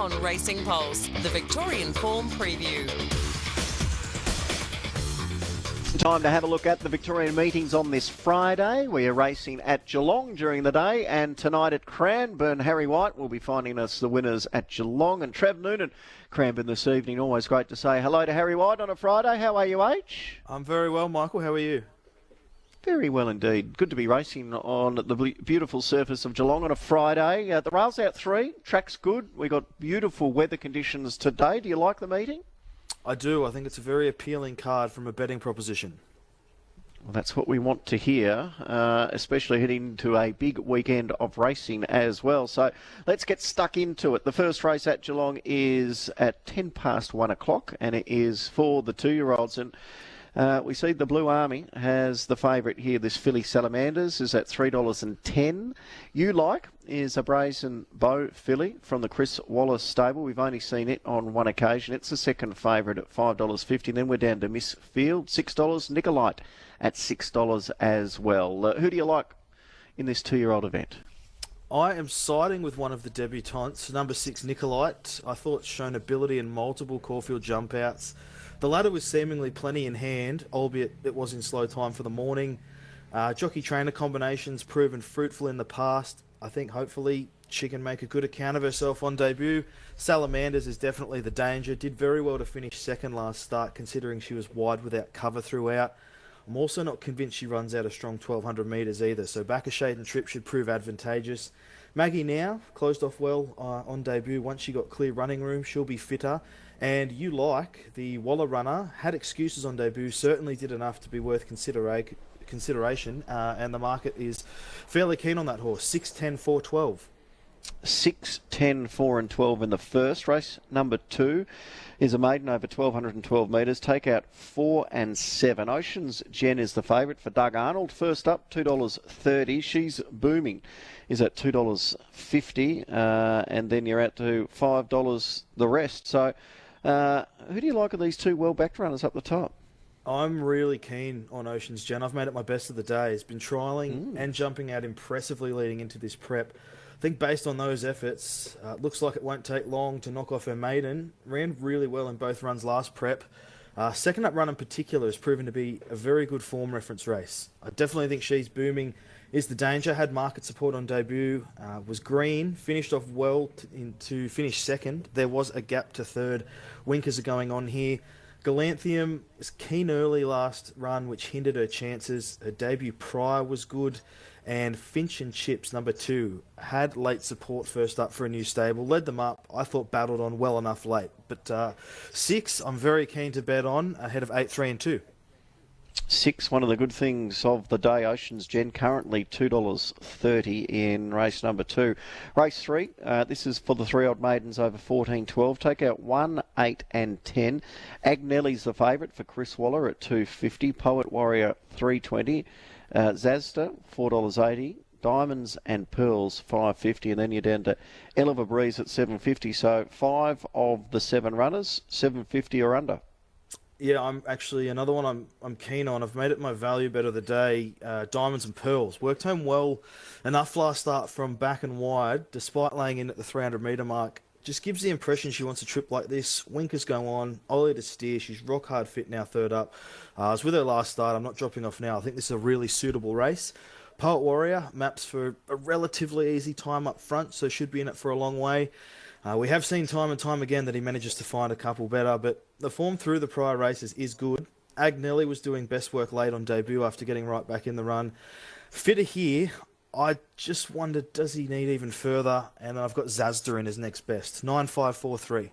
on Racing Pulse, the Victorian Form Preview. Time to have a look at the Victorian meetings on this Friday. We are racing at Geelong during the day, and tonight at Cranbourne, Harry White will be finding us the winners at Geelong, and Trev Noonan, Cranbourne this evening. Always great to say hello to Harry White on a Friday. How are you, H? I'm very well, Michael. How are you? Very well indeed. Good to be racing on the beautiful surface of Geelong on a Friday. The rail's out 3, track's good. We got beautiful weather conditions today. Do you like the meeting? I do. I think it's a very appealing card from a betting proposition. Well, that's what we want to hear, especially heading to a big weekend of racing as well. So let's get stuck into it. The first race at Geelong is at 10 past 1 o'clock, and it is for the 2-year-olds. And we see the Blue Army has the favourite here. This filly Salamanders is at $3.10. You Like is a Brazen Bow filly from the Chris Wallace stable. We've only seen it on one occasion. It's the second favourite at $5.50. Then we're down to Miss Field, $6. Nicolite at $6 as well. Who do you like in this 2-year-old event? I am siding with one of the debutantes, number 6 Nicolite. I thought shown ability in multiple Caulfield jump outs. The ladder was seemingly plenty in hand, albeit it was in slow time for the morning. Jockey-trainer combinations proven fruitful in the past. I think hopefully she can make a good account of herself on debut. Salamanders is definitely the danger. Did very well to finish second last start, considering she was wide without cover throughout. I'm also not convinced she runs out a strong 1,200 metres either, so back a shade and trip should prove advantageous. Maggie Now closed off well on debut. Once she got clear running room, she'll be fitter. And You Like, the Waller runner, had excuses on debut, certainly did enough to be worth consideration, and the market is fairly keen on that horse. 6, 10, 4, 12. 6, 10, 4 and 12 in the first race. Number 2 is a maiden over 1,212 metres. Take out 4 and 7. Ocean's Jen is the favourite for Doug Arnold. First up, $2.30. She's Booming is at $2.50, and then you're out to $5 the rest. So who do you like of these two well-backed runners up the top? I'm really keen on Ocean's Jen. I've made it my best of the day. It's been trialling and jumping out impressively leading into this prep. I think based on those efforts, looks like it won't take long to knock off her maiden. Ran really well in both runs last prep. Second up run in particular has proven to be a very good form reference race. I definitely think She's Booming is the danger. Had market support on debut, was green, finished off well to finish second. There was a gap to third. Winkers are going on here. Galanthium was keen early last run, which hindered her chances. Her debut prior was good. And Finch and Chips, number 2, had late support first up for a new stable. Led them up. I thought battled on well enough late. But 6, I'm very keen to bet on, ahead of 8, 3 and 2. 6, one of the good things of the day. Ocean's Jen currently $2.30 in race number 2. Race 3, this is for the 3-year-old maidens over 14-12. Take out 1, 8 and 10. Agnelli's the favourite for Chris Waller at $2.50. Poet Warrior $3.20. Zazda $4.80. Diamonds and Pearls $5.50, and then you're down to Eleva Breeze at $7.50. So 5 of the 7 runners, $7.50 or under. Yeah, I'm actually another one I'm keen on. I've made it my value bet of the day. Diamonds and Pearls worked home well enough last start from back and wide, despite laying in at the 300 metre mark. Just gives the impression she wants a trip like this. Winkers go on, Ollie to steer. She's rock hard fit now, third up. I was with her last start. I'm not dropping off now. I think this is a really suitable race. Poet Warrior maps for a relatively easy time up front, so should be in it for a long way. We have seen time and time again that he manages to find a couple better, but the form through the prior races is good. Agnelli was doing best work late on debut after getting right back in the run. Fitter here, I just wonder, does he need even further? And I've got Zazda in his next best. 9, 5, 4, 3.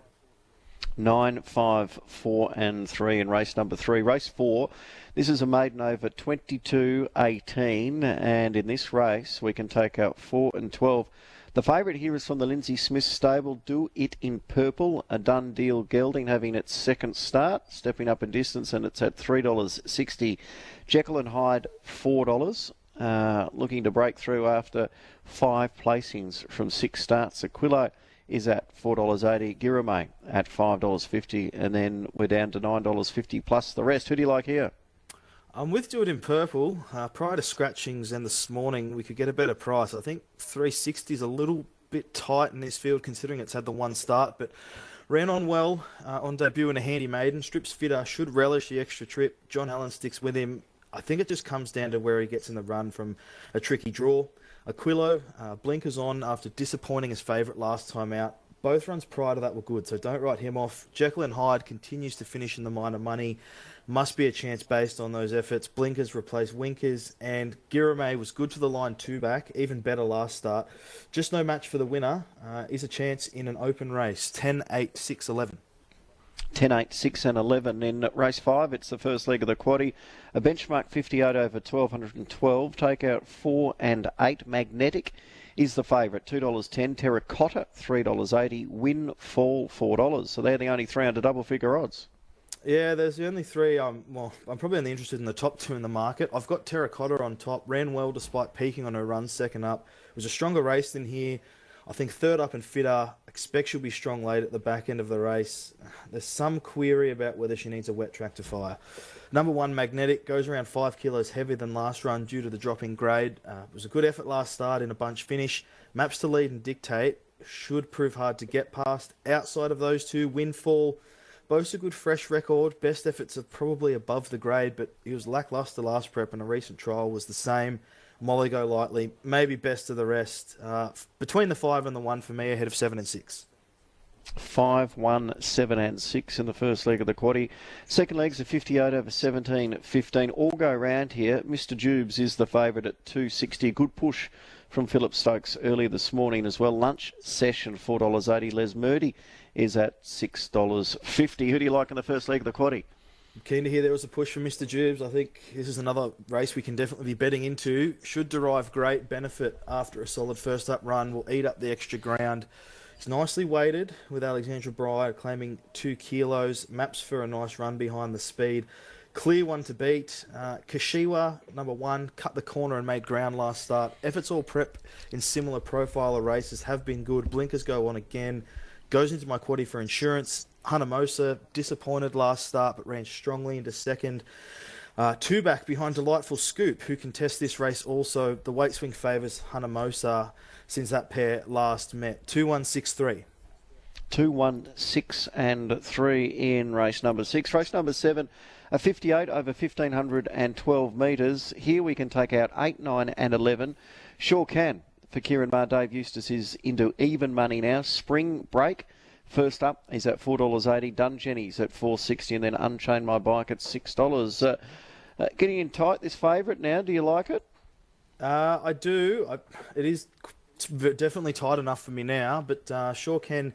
9, 5, 4 and 3 in race number 3. Race 4, this is a maiden over 22-18, and in this race we can take out 4 and 12. The favourite here is from the Lindsay Smith stable, Do It in Purple, a done deal gelding having its second start, stepping up in distance, and it's at $3.60. Jekyll and Hyde, $4. Looking to break through after 5 placings from 6 starts. Aquilo is at $4.80. Girame at $5.50, and then we're down to $9.50 plus the rest. Who do you like here? I'm with Do It in Purple. Prior to scratchings and this morning, we could get a better price. I think $3.60 is a little bit tight in this field considering it's had the one start, but ran on well on debut in a handy maiden. Strips fitter, should relish the extra trip. John Allen sticks with him. I think it just comes down to where he gets in the run from a tricky draw. Aquilo, blinkers on after disappointing his favourite last time out. Both runs prior to that were good, so don't write him off. Jekyll and Hyde continues to finish in the minor money. Must be a chance based on those efforts. Blinkers replace Winkers, and Girame was good to the line 2-back, even better last start. Just no match for the winner. Is a chance in an open race. 10, 8, 6, 11. 10, 8, 6 and 11 in race 5. It's the first leg of the quaddie. A benchmark 58 over 1212. Take out 4 and 8. Magnetic is the favourite, $2.10. Terracotta, $3.80. Win, fall, $4. So they're the only 3 under double figure odds. Yeah, there's the only 3. I'm probably only interested in the top 2 in the market. I've got Terracotta on top. Ran well despite peaking on her run second up. It was a stronger race than here. I think third up and fitter. Expect she'll be strong late at the back end of the race. There's some query about whether she needs a wet track to fire. Number 1, Magnetic, goes around 5 kilos heavier than last run due to the drop in grade. It was a good effort last start in a bunch finish. Maps to lead and dictate. Should prove hard to get past. Outside of those 2, Windfall boasts a good fresh record. Best efforts are probably above the grade, but he was lacklustre last prep and a recent trial was the same. Molly go lightly, maybe best of the rest. Between the 5 and the 1 for me, ahead of 7 and 6. 5, 1, 7 and 6 in the first leg of the quaddie. Second leg's a 58 over 17, 15. All go round here. Mr. Jubes is the favourite at 2.60. Good push from Philip Stokes earlier this morning as well. Lunch session, $4.80. Les Murdy is at $6.50. Who do you like in the first leg of the quaddie? Keen to hear there was a push from Mr. Jubes. I think this is another race we can definitely be betting into. Should derive great benefit after a solid first up run. Will eat up the extra ground. It's nicely weighted with Alexandra Breyer claiming 2 kilos. Maps for a nice run behind the speed. Clear one to beat. Kashiwa, number 1, cut the corner and made ground last start. Efforts all prep in similar profile of races have been good. Blinkers go on again. Goes into my quaddie for insurance. Hanamosa, disappointed last start, but ran strongly into second. 2-back behind Delightful Scoop, who can test this race also. The weight swing favours Hanamosa since that pair last met. 2, 1, 6, 3. 2, 1, 6 and 3 in race number 6. Race number 7, a 58 over 1,512 metres. Here we can take out 8, 9 and 11. Sure can. For Kieran Maher, Dave Eustace is into even money now. Spring Break. First up, he's at $4.80. Dungenny's at $4.60, and then Unchain My Bike at $6. Getting in tight, this favourite now. Do you like it? I do. It is definitely tight enough for me now, but sure can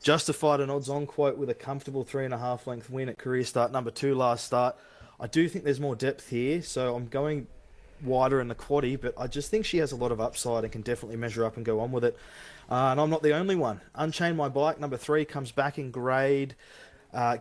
justified an odds-on quote with a comfortable 3.5 length win at career start number 2 last start. I do think there's more depth here, so I'm going wider in the quaddie, but I just think she has a lot of upside and can definitely measure up and go on with it. And I'm not the only one. Unchain My Bike, number 3, comes back in grade.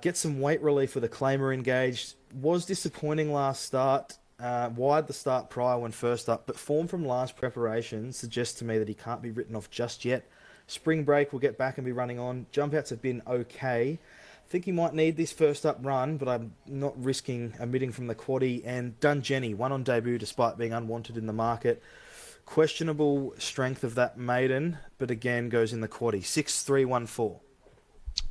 Gets some weight relief with a claimer engaged. Was disappointing last start. Wide the start prior when first up, but form from last preparation suggests to me that he can't be written off just yet. Spring Break will get back and be running on. Jump outs have been okay. I think he might need this first up run, but I'm not risking omitting from the quaddie. And Dungenny, won on debut despite being unwanted in the market. Questionable strength of that maiden, but again goes in the quaddie. 6, 3, 1, 4.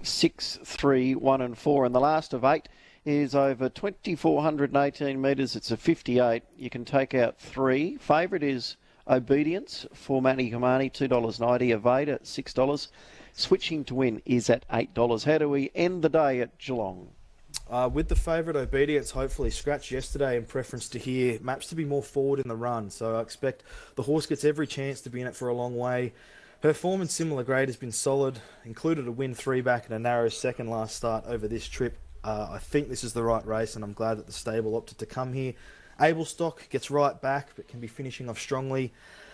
6, 3, 1 and 4. And the last of 8 is over 2,418 metres. It's a 58. You can take out 3. Favourite is Obedience for Matty Kamani, $2.90. Aveda, $6. Switching to Win is at $8. How do we end the day at Geelong? With the favourite Obedience, hopefully scratched yesterday in preference to here. Maps to be more forward in the run, so I expect the horse gets every chance to be in it for a long way. Her form in similar grade has been solid, included a win 3-back and a narrow second last start over this trip. I think this is the right race, and I'm glad that the stable opted to come here. Ablestock gets right back, but can be finishing off strongly.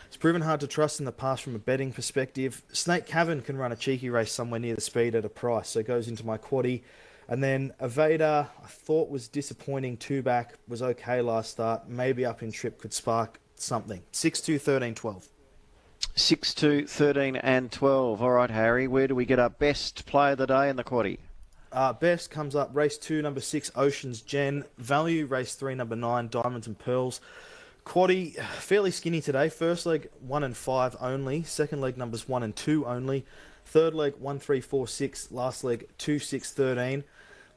It's proven hard to trust in the past from a betting perspective. Snake Cavern can run a cheeky race somewhere near the speed at a price, so it goes into my quaddie. And then Aveda, I thought was disappointing 2-back, was okay last start. Maybe up in trip could spark something. 6, 2, 13, 12. 6, 2, 13 and 12. All right, Harry, where do we get our best play of the day in the quaddie? Best comes up race 2, number 6, Ocean's Gen. Value, race 3, number 9, Diamonds and Pearls. Quaddy, fairly skinny today. First leg 1 and 5 only. Second leg numbers 1 and 2 only. Third leg 1, 3, 4, 6. Last leg 2, 6, 13.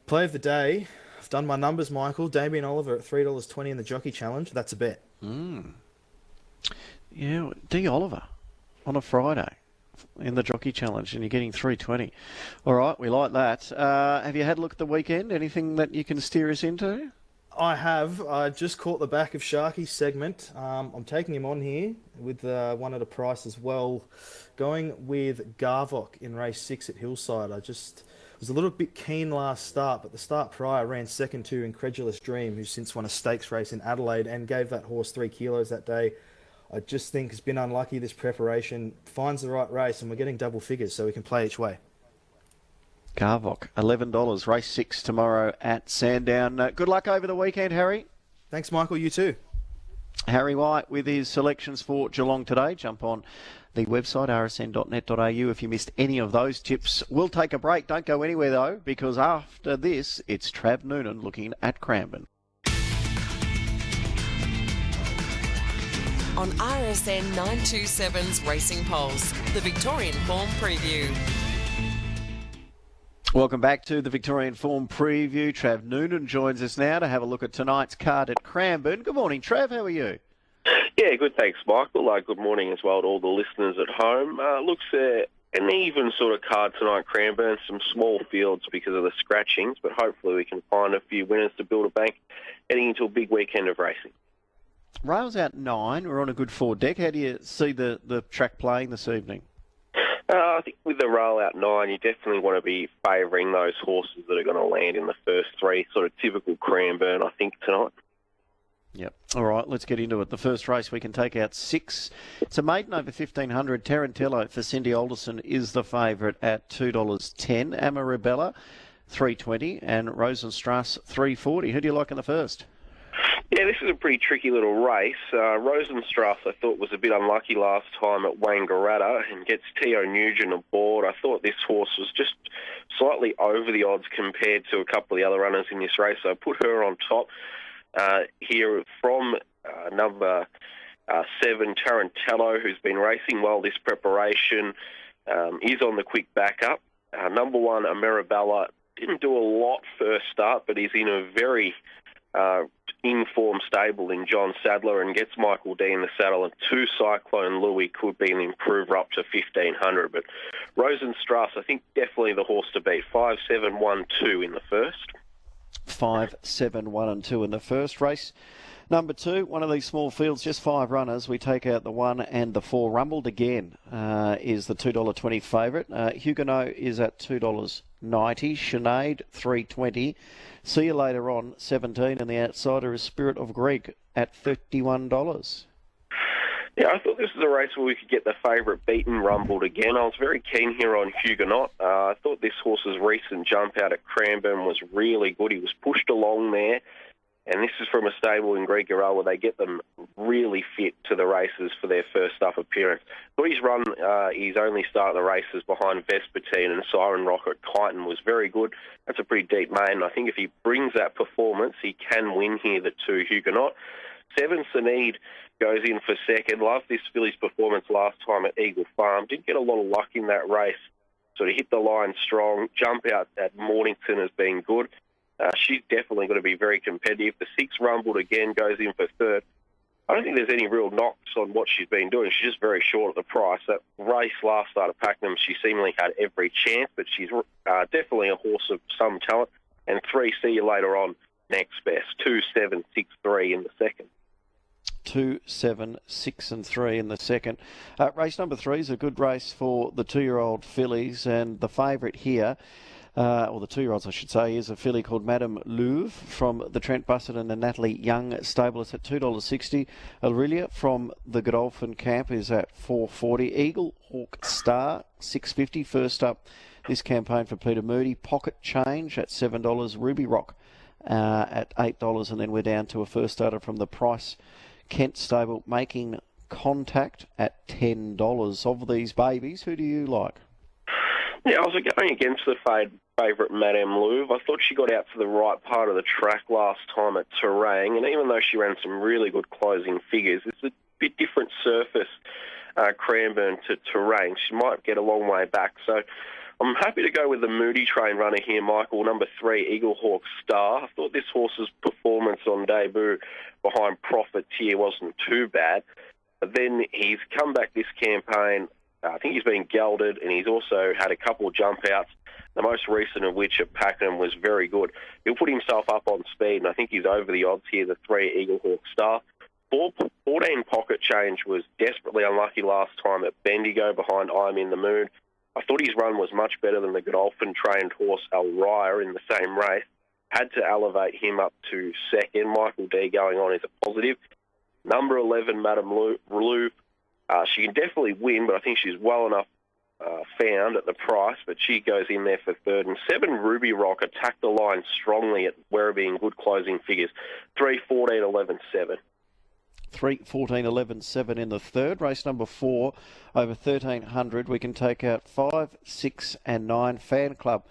Play of the day. I've done my numbers, Michael. Damien Oliver at $3.20 in the Jockey Challenge. That's a bet. Yeah, D. Oliver on a Friday in the Jockey Challenge, and you're getting $3.20. All right, we like that. Have you had a look at the weekend? Anything that you can steer us into? I have. I just caught the back of Sharky's segment. I'm taking him on here with one at a price as well. Going with Garvok in race 6 at Hillside. I just was a little bit keen last start, but the start prior ran second to Incredulous Dream, who's since won a stakes race in Adelaide and gave that horse 3 kilos that day. I just think has been unlucky this preparation. Finds the right race, and we're getting double figures, so we can play each way. Garvok, $11. Race 6 tomorrow at Sandown. Good luck over the weekend, Harry. Thanks, Michael. You too. Harry White with his selections for Geelong today. Jump on the website, rsn.net.au, if you missed any of those tips. We'll take a break. Don't go anywhere, though, because after this, it's Trav Noonan looking at Cranbourne. On RSN 927's Racing Pulse, the Victorian Form Preview. Welcome back to the Victorian Form Preview. Trav Noonan joins us now to have a look at tonight's card at Cranbourne. Good morning, Trav. How are you? Yeah, good. Thanks, Michael. Good morning as well to all the listeners at home. Looks an even sort of card tonight, Cranbourne. Some small fields because of the scratchings, but hopefully we can find a few winners to build a bank heading into a big weekend of racing. Rails out 9. We're on a good 4 deck. How do you see the track playing this evening? I think with the rail out 9, you definitely want to be favouring those horses that are going to land in the first 3, sort of typical Cranbourne, I think, tonight. Yep. All right, let's get into it. The first race, we can take out 6. It's a maiden over 1,500. Tarantello for Cindy Alderson is the favourite at $2.10. Amarabella, $3.20. And Rosenstrasse, $3.40. Who do you like in the first? Yeah, this is a pretty tricky little race. Rosenstrasse, I thought, was a bit unlucky last time at Wangaratta and gets Teo Nugent aboard. I thought this horse was just slightly over the odds compared to a couple of the other runners in this race, so I put her on top here from number 7, Tarantello, who's been racing well this preparation, is on the quick backup. Number 1, Amarabella, didn't do a lot first start, but is in a very in-form stable in John Sadler and gets Michael D in the saddle, and 2 Cyclone Louis could be an improver up to 1,500. But Rosenstrasse, I think, definitely the horse to beat. 5, 7, 1, 2 in the first. 5, 7, 1 and 2 in the first race. Number 2, one of these small fields, just 5 runners. We take out the 1 and the 4. Rumbled Again is the $2.20 favourite. Huguenot is at $2.90. Sinead, $3.20. See You Later On, 17, and the outsider is Spirit of Greek at $31. Yeah, I thought this was a race where we could get the favourite beaten, Rumbled Again. I was very keen here on Huguenot. I thought this horse's recent jump out at Cranbourne was really good. He was pushed along there, and this is from a stable in Gregarel where they get them really fit to the races for their first up appearance. But his run, his only start of the races behind Vespertine and Siren Rocket Kyneton was very good. That's a pretty deep main. I think if he brings that performance, he can win here, the 2 Huguenot. 7, Sinead goes in for second. Loved this filly's performance last time at Eagle Farm. Didn't get a lot of luck in that race. Sort of hit the line strong. Jump out at Mornington has been good. She's definitely going to be very competitive. The 6, Rumbled Again, goes in for third. I don't think there's any real knocks on what she's been doing. She's just very short of the price. That race last start at Pakenham, she seemingly had every chance, but she's definitely a horse of some talent. And 3, See You Later On, next best. 2, 7, 6, 3 in the second. 2, 7, 6 and 3 in the second. Race number 3 is a good race for the 2-year-old fillies, and the favourite here, or the 2-year-olds I should say, is a filly called Madame Louvre from the Trent Busuttin and Natalie Young stable. It's at $2.60. Aurelia from the Godolphin camp is at $4.40. Eagle Hawk Star, $6.50. First up this campaign for Peter Moody. Pocket Change at $7. Ruby Rock at $8, and then we're down to a first starter from the Price Kent stable, Making Contact at $10. Of these babies, who do you like? Yeah, I was going against the favourite Madame Louvre. I thought she got out to the right part of the track last time at Terang, and even though she ran some really good closing figures, it's a bit different surface, Cranbourne to Terang. She might get a long way back, so I'm happy to go with the Moody train runner here, Michael, number 3, Eagle Hawk Star. I thought this horse's performance on debut behind Profiteer wasn't too bad, but then he's come back this campaign. I think he's been gelded, and he's also had a couple of jump outs, the most recent of which at Pakenham was very good. He'll put himself up on speed, and I think he's over the odds here, the 3 Eagle Hawk Star. 14 Pocket Change was desperately unlucky last time at Bendigo behind I'm in the Mood. I thought his run was much better than the Godolphin-trained horse El Raya in the same race. Had to elevate him up to second. Michael D going on is a positive. Number 11, Madame Louvre. She can definitely win, but I think she's well enough found at the price, but she goes in there for third. And 7, Ruby Rock, attacked the line strongly at Werribee in good closing figures. 3, 14, 11, 7. 3, 14, 11, 7 in the third. Race number 4, over 1,300. We can take out 5, 6 and 9. Fan Club.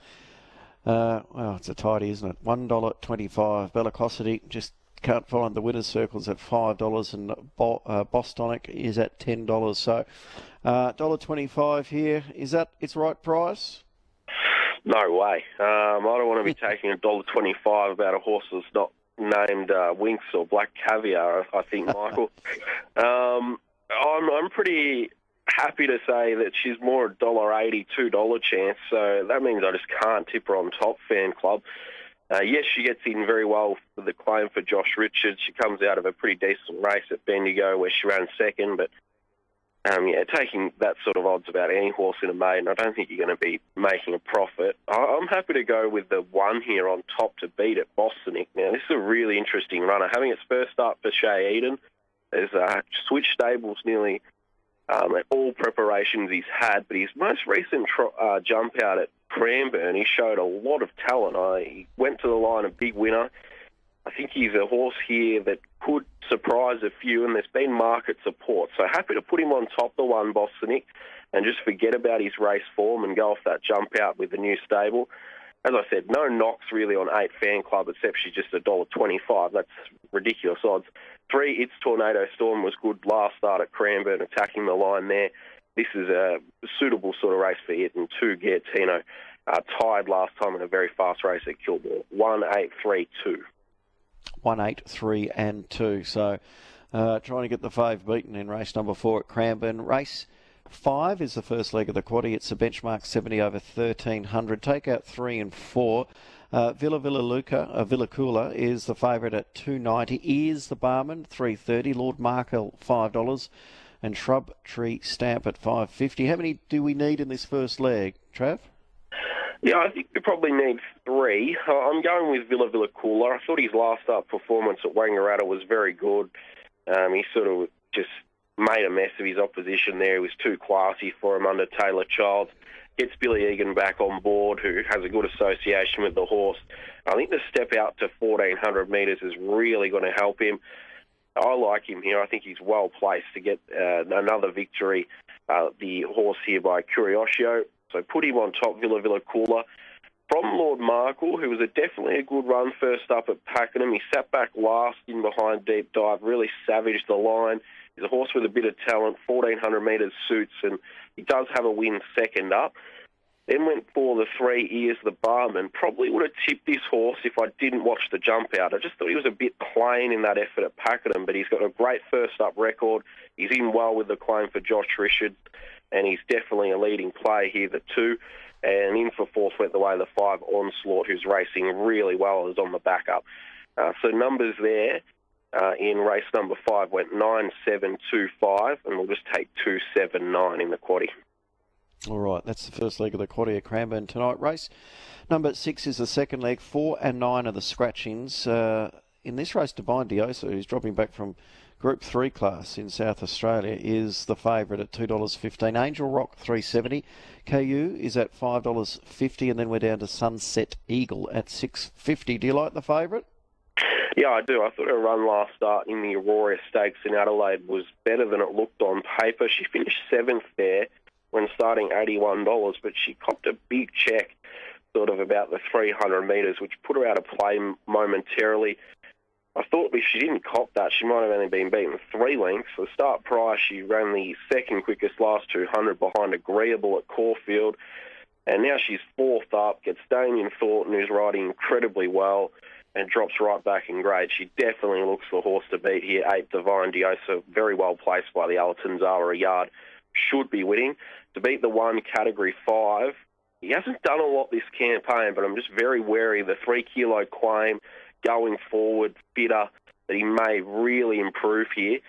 Well, it's a tidy, isn't it? $1.25. Bellicosity just can't find the winner's circles at $5, and Bostonic is at $10. So $1.25 here. Is that its right price? No way. I don't want to be taking $1.25 about a horse that's not named Winx or Black Caviar, I think, Michael. I'm pretty happy to say that she's more a $1.80, $2 chance, so that means I just can't tip her on top, Fan Club. Yes, she gets in very well for the claim for Josh Richards. She comes out of a pretty decent race at Bendigo where she ran second, but taking that sort of odds about any horse in a maiden, I don't think you're going to be making a profit. I'm happy to go with the 1 here on top to beat at Bostonic. Now, this is a really interesting runner. Having its first start for Shea Eden, there's switched stables nearly at all preparations he's had, but his most recent jump out at Cranbourne, he showed a lot of talent. He went to the line a big winner. I think he's a horse here that could surprise a few, and there's been market support. So happy to put him on top, the 1 Bostonic, and just forget about his race form and go off that jump out with the new stable. As I said, no knocks really on 8 Fan Club, except she's just $1.25. That's ridiculous odds. 3, It's Tornado Storm was good last start at Cranbourne, attacking the line there. This is a suitable sort of race for it. And 2, Gaetino, tied last time in a very fast race at Kilmore. 1, 8, 3, 2. 1, 8, 3 and 2. So trying to get the 5 beaten in race number 4 at Cranbourne. Race 5 is the first leg of the quaddie. It's a benchmark 70 over 1,300. Take out 3 and 4. Villacula is the favourite at $2.90. Is the barman, $3.30. Lord Markel, $5. And Shrub Tree Stamp at $5.50. How many do we need in this first leg, Trav? Yeah, I think we probably need 3. I'm going with Villacula. I thought his last up performance at Wangaratta was very good. He sort of just made a mess of his opposition there. He was too classy for him under Taylor Childs. Gets Billy Egan back on board, who has a good association with the horse. I think the step out to 1,400 metres is really going to help him. I like him here. I think he's well placed to get another victory. The horse here by Curiosio. So put him on top, Villacula. From Lord Markle, who was definitely a good run first up at Pakenham. He sat back last in behind Deep Dive, really savaged the line. He's a horse with a bit of talent, 1,400 metres suits, and he does have a win second up. Then went for the 3 Ears the Barman. Probably would have tipped this horse if I didn't watch the jump out. I just thought he was a bit plain in that effort at Pakenham, but he's got a great first up record. He's in well with the claim for Josh Richards, and he's definitely a leading player here, the 2. And in for 4th went the way the 5 Onslaught, who's racing really well, is on the backup. So numbers there in race number 5 went 9, 7, 2, 5, and we'll just take 2, 7, 9 in the quaddie. All right, that's the first leg of the quaddie at Cranbourne tonight. Race number 6 is the second leg. 4 and 9 are the scratchings. In this race, Divine Diosa, who's dropping back from Group 3 class in South Australia, is the favourite at $2.15. Angel Rock, $3.70. KU is at $5.50, and then we're down to Sunset Eagle at $6.50. Do you like the favourite? Yeah, I do. I thought her run last start in the Aurora Stakes in Adelaide was better than it looked on paper. She finished 7th there. when starting $81, but she copped a big check sort of about the 300 metres, which put her out of play momentarily. I thought if she didn't cop that, she might have only been beaten 3 lengths. The start price, she ran the second quickest last 200 behind Agreeable at Caulfield. And now she's 4th up, gets Damien Thornton, who's riding incredibly well, and drops right back in grade. She definitely looks the horse to beat here. 8 Divine Diosa, very well placed by the Allertons, a yard, should be winning. To beat the 1 Category 5, he hasn't done a lot this campaign, but I'm just very wary of the 3 kilo claim, going forward, fitter, that he may really improve here.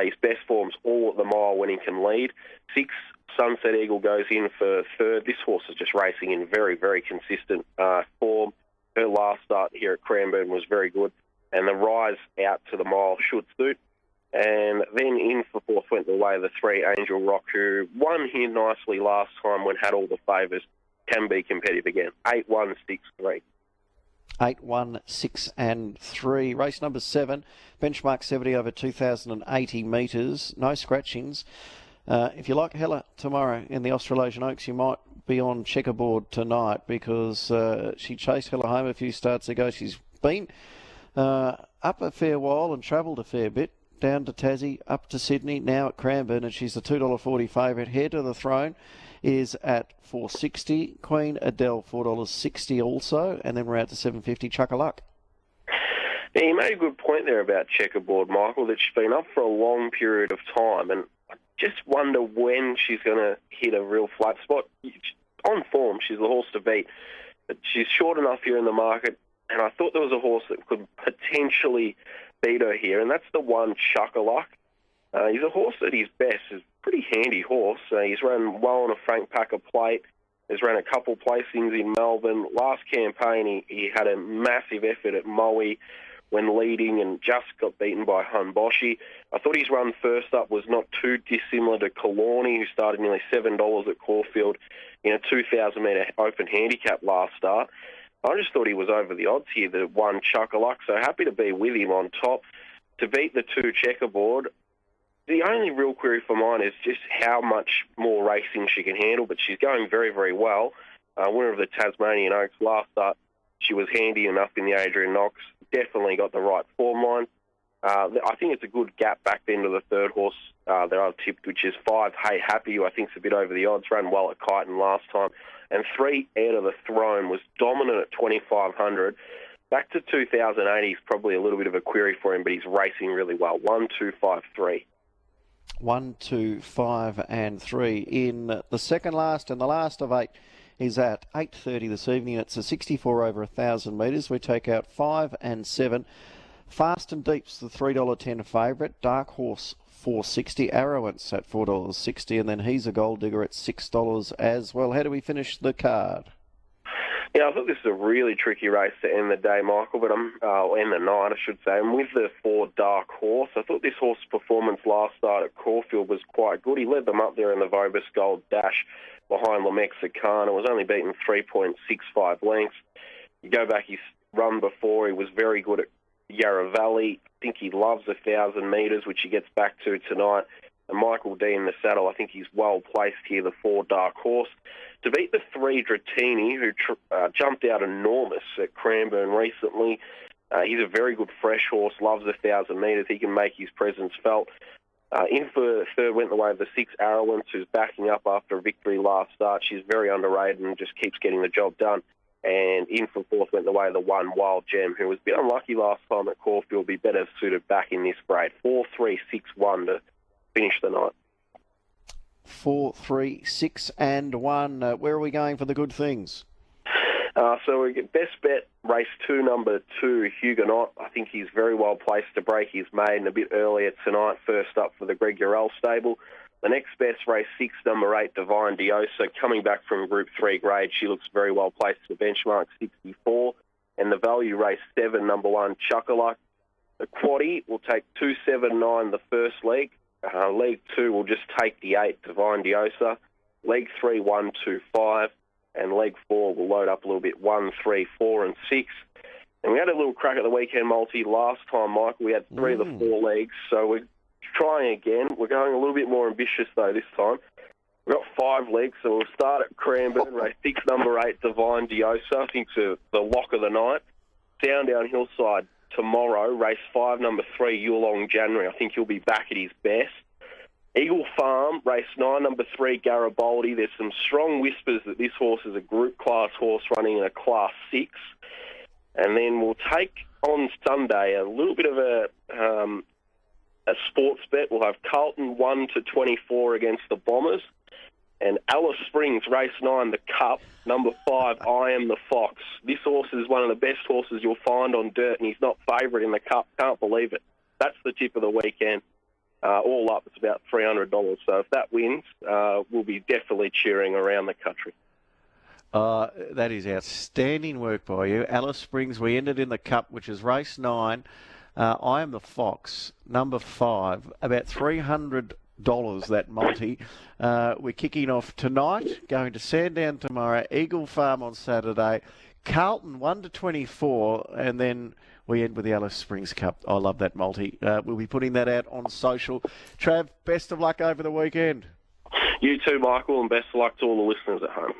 His best form's all at the mile when he can lead. 6 Sunset Eagle goes in for 3rd. This horse is just racing in very, very consistent form. Her last start here at Cranbourne was very good, and the rise out to the mile should suit. And then in for 4th went the way of the 3 Angel Rock, who won here nicely last time when had all the favours. Can be competitive again. 8, 1, 6, 3. 8, 1, 6 and 3. Race number 7, benchmark 70 over 2,080 metres. No scratchings. If you like Hella tomorrow in the Australasian Oaks, you might be on checkerboard tonight because she chased Hella home a few starts ago. She's been up a fair while and travelled a fair bit, down to Tassie, up to Sydney, now at Cranbourne, and she's the $2.40 favourite. Head to the throne is at $4.60. Queen Adele, $4.60 also, and then we're out to $7.50. Chuck a luck. Yeah, you made a good point there about checkerboard, Michael, that she's been up for a long period of time, and I just wonder when she's going to hit a real flat spot. On form, she's the horse to beat, but she's short enough here in the market, and I thought there was a horse that could potentially beat her here, and that's the 1 Chuck-a-Luck. He's a horse at his best. He's a pretty handy horse. He's run well on a Frank Packer plate. He's run a couple placings in Melbourne. Last campaign, he had a massive effort at Moe when leading and just got beaten by Hunboshi. I thought his run first up was not too dissimilar to Kalorni, who started nearly $7 at Caulfield in a 2,000-metre open handicap last start. I just thought he was over the odds here, the 1 Chuck-a-Luck, so happy to be with him on top. To beat the 2 Checkerboard, the only real query for mine is just how much more racing she can handle, but she's going very, very well. Winner of the Tasmanian Oaks last start, she was handy enough in the Adrian Knox. Definitely got the right form line. I think it's a good gap back then to the 3rd horse that I've tipped, which is 5 Hey Happy, who I think is a bit over the odds, ran well at Kyneton last time. And 3 Out of the Throne was dominant at 2,500. Back to 2080 is probably a little bit of a query for him, but he's racing really well. 1, 2, 5, 3. 1, 2, 5 and 3. In the second last and the last of 8 is at 8:30 this evening. It's a 64 over 1,000 metres. We take out 5 and 7. Fast and Deep's the $3.10 favourite. Dark Horse $4.60. Arrowance at $4.60, and then He's a Gold Digger at $6 as well. How do we finish the card? Yeah, I thought this was a really tricky race to end the day, Michael, but end the night, I should say. And with the 4 Dark Horse, I thought this horse's performance last start at Caulfield was quite good. He led them up there in the Vobis Gold Dash behind Lamexicana. It was only beaten 3.65 lengths. You go back his run before, he was very good at Yarra Valley. I think he loves 1,000 metres, which he gets back to tonight. And Michael D in the saddle, I think he's well placed here, the 4 Dark Horse. To beat the 3 Dratini, who jumped out enormous at Cranbourne recently. He's a very good fresh horse, loves 1,000 metres. He can make his presence felt. In for 3rd went the way of the 6 Arrowance, who's backing up after a victory last start. She's very underrated and just keeps getting the job done. And in for 4th went the way of the 1 Wild Gem, who was a bit unlucky last time at Caulfield, be better suited back in this grade. 4, 3, 6, 1 to finish the night. 4, 3, 6 and 1. Where are we going for the good things? So we get best bet, race 2, number 2, Huguenot. I think he's very well placed to break his maiden a bit earlier tonight, first up for the Greg Urell stable. The next best, race 6, number 8, Divine Diosa, coming back from Group 3 grade. She looks very well placed to benchmark 64. And the value, race 7, number 1, Chuck-a-Luck. The quaddie will take 279 the first leg. Leg 2 will just take the 8, Divine Diosa. Leg 3, 1, 2, 5. And leg 4 will load up a little bit, 1, 3, 4 and 6. And we had a little crack at the weekend multi last time, Michael. We had 3 of the 4 legs, so we're trying again. We're going a little bit more ambitious, though, this time. We've got 5 legs, so we'll start at Cranbourne, race 6, number 8, Divine Diosa. I think it's the lock of the night. Down Hillside tomorrow, race 5, number 3, Yulong January. I think he'll be back at his best. Eagle Farm, race 9, number 3, Garibaldi. There's some strong whispers that this horse is a group class horse running in a class 6. And then we'll take on Sunday a little bit of a sports bet. We'll have Carlton 1-24 against the Bombers. And Alice Springs, race 9, the Cup, number 5, I Am the Fox. This horse is one of the best horses you'll find on dirt, and he's not favourite in the Cup. Can't believe it. That's the tip of the weekend. All up, it's about $300. So if that wins, we'll be definitely cheering around the country. That is outstanding work by you. Alice Springs, we ended in the Cup, which is race 9. I Am the Fox, number 5, about $300. That multi. We're kicking off tonight, going to Sandown tomorrow, Eagle Farm on Saturday, Carlton 1-24, and then we end with the Alice Springs Cup. I love that multi. We'll be putting that out on social. Trav, best of luck over the weekend. You too, Michael, and best of luck to all the listeners at home.